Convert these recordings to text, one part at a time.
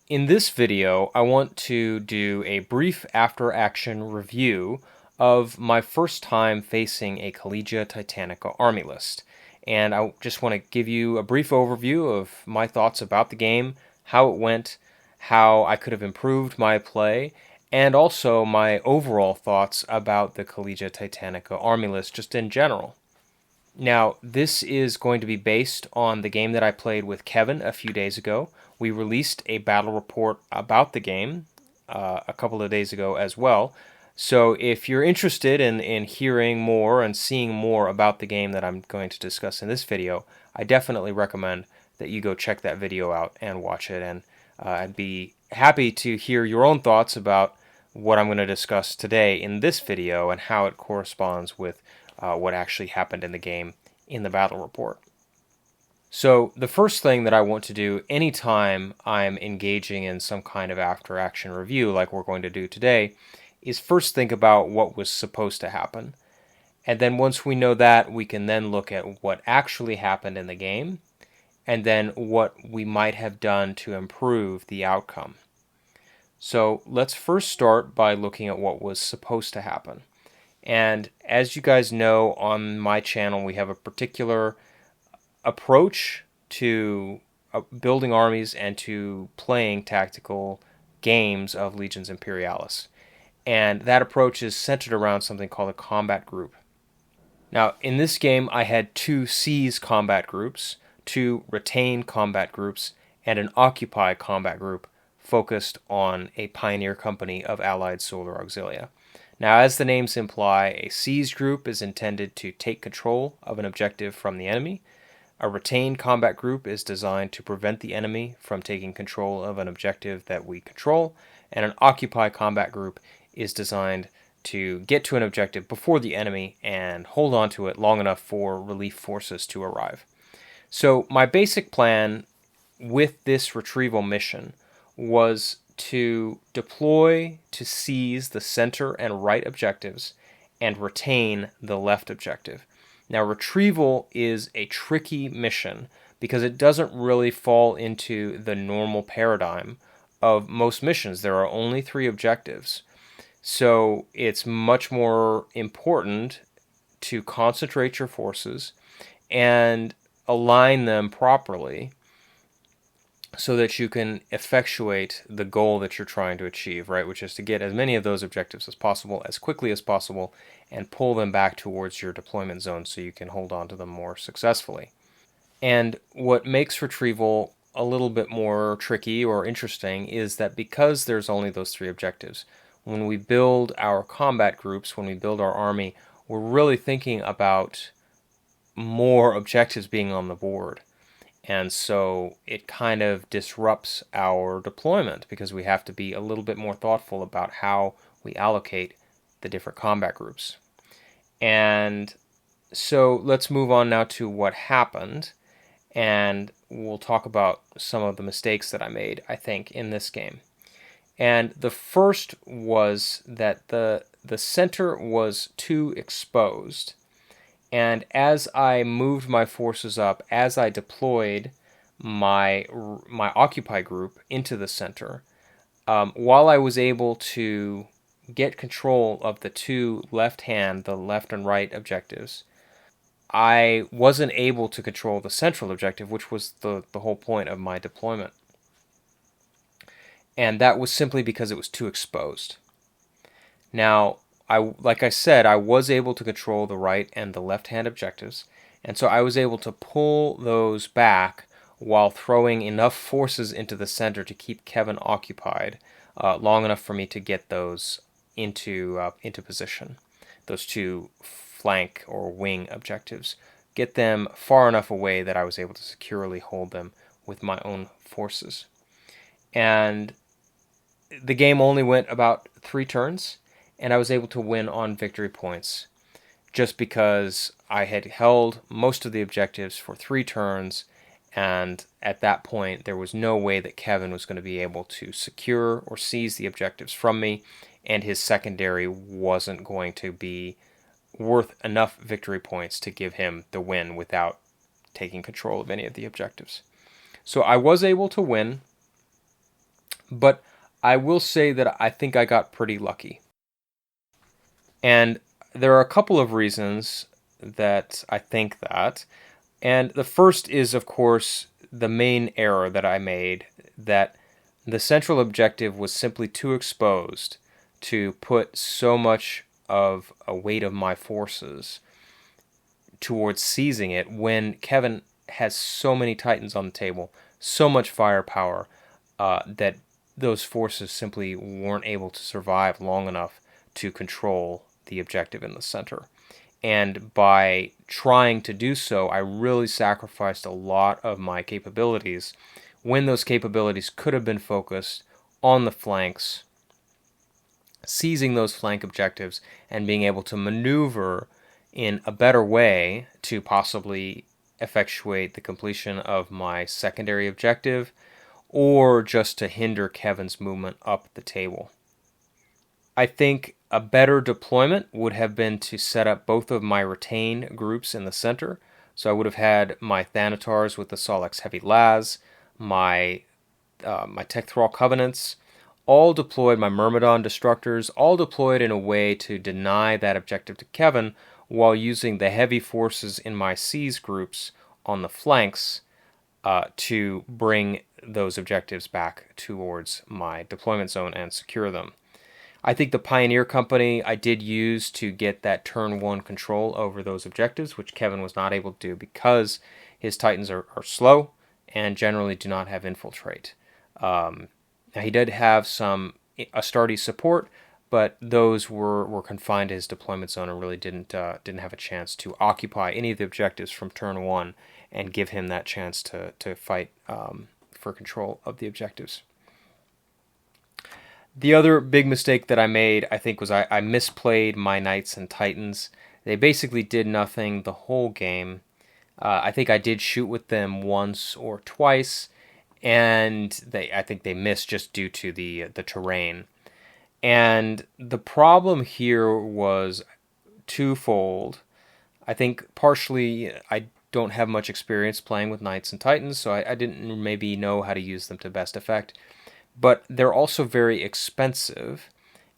In this video, I want to do a brief after-action review of my first time facing a Collegia Titanica army list. And I just want to give you a brief overview of my thoughts about the game, how it went, how I could have improved my play, and also my overall thoughts about the Collegia Titanica army list just in general. Now, this is going to be based on the game that I played with Kevin a few days ago. We released a battle report about the game a couple of days ago as well. So if you're interested in hearing more and seeing more about the game that I'm going to discuss in this video, I definitely recommend that you go check that video out and watch it. And I'd be happy to hear your own thoughts about what I'm going to discuss today in this video and how it corresponds with what actually happened in the game in the battle report. So the first thing that I want to do anytime I'm engaging in some kind of after-action review like we're going to do today is first think about what was supposed to happen. And then once we know that, we can then look at what actually happened in the game and then what we might have done to improve the outcome. So let's first start by looking at what was supposed to happen. And as you guys know, on my channel, we have a particular approach to building armies and to playing tactical games of Legions Imperialis. And that approach is centered around something called a combat group. Now, in this game, I had two seize combat groups, two retain combat groups, and an occupy combat group focused on a pioneer company of allied solar auxilia. Now, as the names imply, a seize group is intended to take control of an objective from the enemy. A retained combat group is designed to prevent the enemy from taking control of an objective that we control. And an occupy combat group is designed to get to an objective before the enemy and hold on to it long enough for relief forces to arrive. So my basic plan with this retrieval mission was to deploy to seize the center and right objectives and retain the left objective. Now, retrieval is a tricky mission because it doesn't really fall into the normal paradigm of most missions. There are only 3 objectives. So it's much more important to concentrate your forces and align them properly so that you can effectuate the goal that you're trying to achieve, right? Which is to get as many of those objectives as possible, as quickly as possible, and pull them back towards your deployment zone so you can hold on to them more successfully. And what makes retrieval a little bit more tricky or interesting is that because there's only those 3 objectives, when we build our combat groups, when we build our army, we're really thinking about more objectives being on the board. And so it kind of disrupts our deployment because we have to be a little bit more thoughtful about how we allocate the different combat groups. And so let's move on now to what happened. And we'll talk about some of the mistakes that I made, I think, in this game. And the first was that the center was too exposed. And as I moved my forces up, as I deployed my occupy group into the center, while I was able to get control of the 2 the left and right objectives, I wasn't able to control the central objective, which was the whole point of my deployment. And that was simply because it was too exposed. Now, like I said, I was able to control the right and the left-hand objectives, and so I was able to pull those back while throwing enough forces into the center to keep Kevin occupied long enough for me to get those into position. Those 2 flank or wing objectives, get them far enough away that I was able to securely hold them with my own forces. And the game only went about 3 turns. And I was able to win on victory points just because I had held most of the objectives for 3 turns, and at that point there was no way that Kevin was going to be able to secure or seize the objectives from me, and his secondary wasn't going to be worth enough victory points to give him the win without taking control of any of the objectives. So I was able to win But I will say that I think I got pretty lucky. And there are a couple of reasons that I think that. And the first is, of course, the main error that I made, that the central objective was simply too exposed to put so much of a weight of my forces towards seizing it when Kevin has so many Titans on the table, so much firepower, that those forces simply weren't able to survive long enough to control the objective in the center. And by trying to do so, I really sacrificed a lot of my capabilities when those capabilities could have been focused on the flanks, seizing those flank objectives, and being able to maneuver in a better way to possibly effectuate the completion of my secondary objective, or just to hinder Kevin's movement up the table. I think a better deployment would have been to set up both of my retain groups in the center. So I would have had my Thanatars with the Solex Heavy Las, my Tech Thrall Covenants, all deployed, my Myrmidon Destructors, all deployed in a way to deny that objective to Kevin, while using the heavy forces in my Seize groups on the flanks to bring those objectives back towards my deployment zone and secure them. I think the Pioneer Company I did use to get that turn 1 control over those objectives, which Kevin was not able to do because his Titans are slow and generally do not have infiltrate. Now he did have some Astartes support, but those were confined to his deployment zone and really didn't have a chance to occupy any of the objectives from turn 1 and give him that chance to fight for control of the objectives. The other big mistake that I made, I think, was I misplayed my Knights and Titans. They basically did nothing the whole game. I think I did shoot with them once or twice, and I think they missed just due to the terrain. And the problem here was twofold. I think partially I don't have much experience playing with Knights and Titans, so I didn't maybe know how to use them to best effect. But they're also very expensive,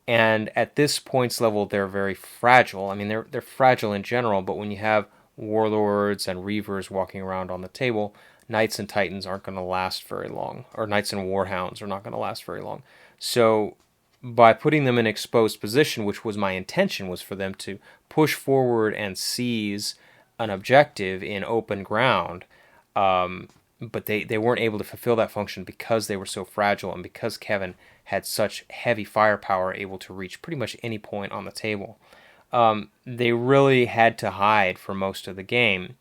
and at this points level, they're very fragile. I mean, they're fragile in general, but when you have Warlords and Reavers walking around on the table, Knights and Titans aren't going to last very long, or Knights and Warhounds are not going to last very long. So by putting them in exposed position, which was my intention, was for them to push forward and seize an objective in open ground, but they weren't able to fulfill that function because they were so fragile and because Kevin had such heavy firepower able to reach pretty much any point on the table. They really had to hide for most of the game.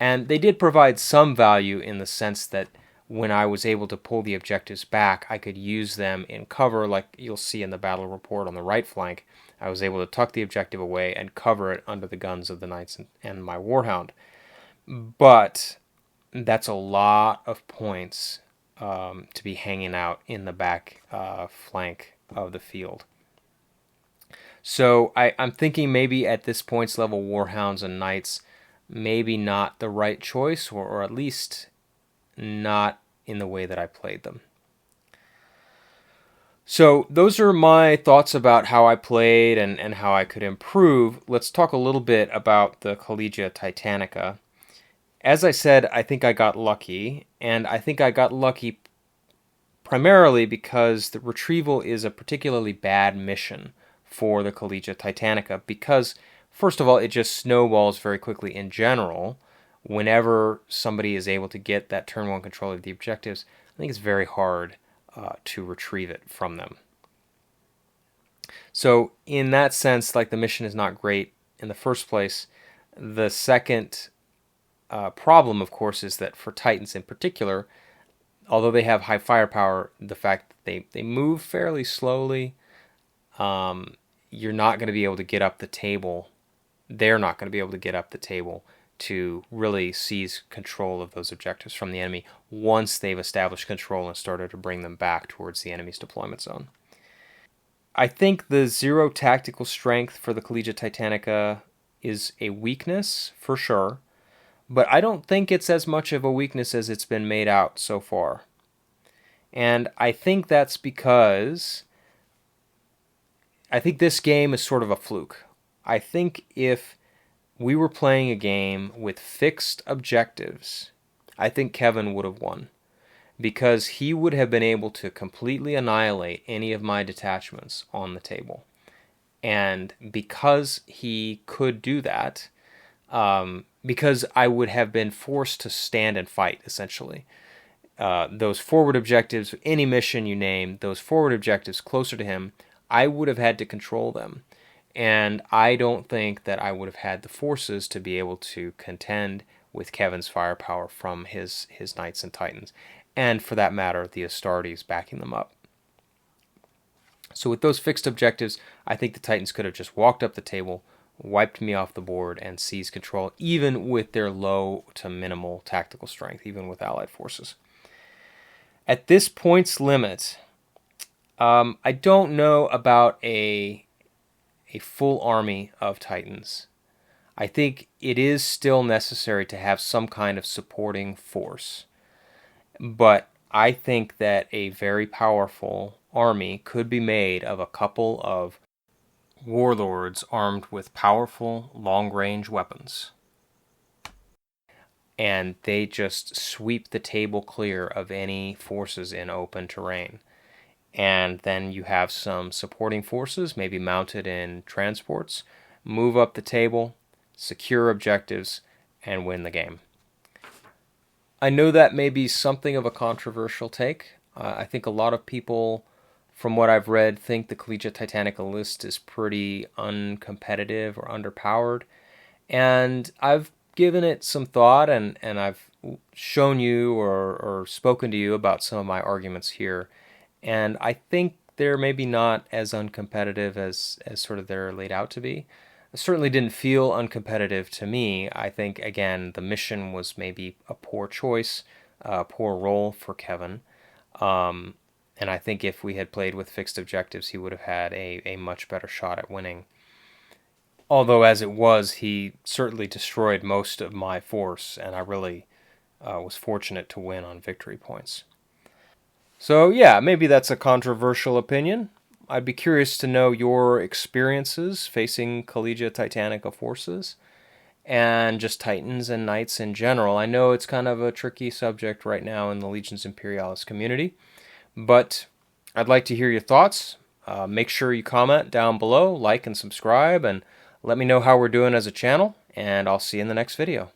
And they did provide some value in the sense that when I was able to pull the objectives back, I could use them in cover, like you'll see in the battle report on the right flank. I was able to tuck the objective away and cover it under the guns of the Knights and my Warhound. But that's a lot of points to be hanging out in the back flank of the field. So I'm thinking maybe at this points level, Warhounds and Knights maybe not the right choice, or at least not in the way that I played them. So those are my thoughts about how I played and how I could improve. Let's talk a little bit about the Collegia Titanica. As I said, I think I got lucky, and I think I got lucky primarily because the Retrieval is a particularly bad mission for the Collegia Titanica because, first of all, it just snowballs very quickly in general. Whenever somebody is able to get that turn 1 control of the objectives, I think it's very hard to retrieve it from them. So in that sense, like, the mission is not great in the first place. The second problem, of course, is that for Titans in particular, although they have high firepower, the fact that they move fairly slowly, you're not going to be able to get up the table. They're not going to be able to get up the table to really seize control of those objectives from the enemy once they've established control and started to bring them back towards the enemy's deployment zone. I think the 0 tactical strength for the Collegia Titanica is a weakness, for sure, but I don't think it's as much of a weakness as it's been made out so far. And I think that's because I think this game is sort of a fluke. I think if we were playing a game with fixed objectives, I think Kevin would have won, because he would have been able to completely annihilate any of my detachments on the table. And because he could do that, because I would have been forced to stand and fight, essentially. Those forward objectives, any mission you name, those forward objectives closer to him, I would have had to control them. And I don't think that I would have had the forces to be able to contend with Kevin's firepower from his Knights and Titans. And for that matter, the Astartes backing them up. So with those fixed objectives, I think the Titans could have just walked up the table, wiped me off the board, and seized control, even with their low to minimal tactical strength, even with allied forces. At this point's limit, I don't know about a full army of Titans. I think it is still necessary to have some kind of supporting force. But I think that a very powerful army could be made of a couple of warlords armed with powerful long-range weapons. And they just sweep the table clear of any forces in open terrain. And then you have some supporting forces, maybe mounted in transports, move up the table, secure objectives, and win the game. I know that may be something of a controversial take. I think a lot of people, from what I've read, think the Collegia Titanica list is pretty uncompetitive or underpowered. And I've given it some thought, and I've shown you or spoken to you about some of my arguments here. And I think they're maybe not as uncompetitive as sort of they're laid out to be. It certainly didn't feel uncompetitive to me. I think, again, the mission was maybe a poor choice, a poor role for Kevin. And I think if we had played with fixed objectives, he would have had a much better shot at winning. Although, as it was, he certainly destroyed most of my force, and I really was fortunate to win on victory points. So, yeah, maybe that's a controversial opinion. I'd be curious to know your experiences facing Collegia Titanica forces and just Titans and Knights in general. I know it's kind of a tricky subject right now in the Legions Imperialis community, but I'd like to hear your thoughts. Make sure you comment down below, like and subscribe, and let me know how we're doing as a channel, and I'll see you in the next video.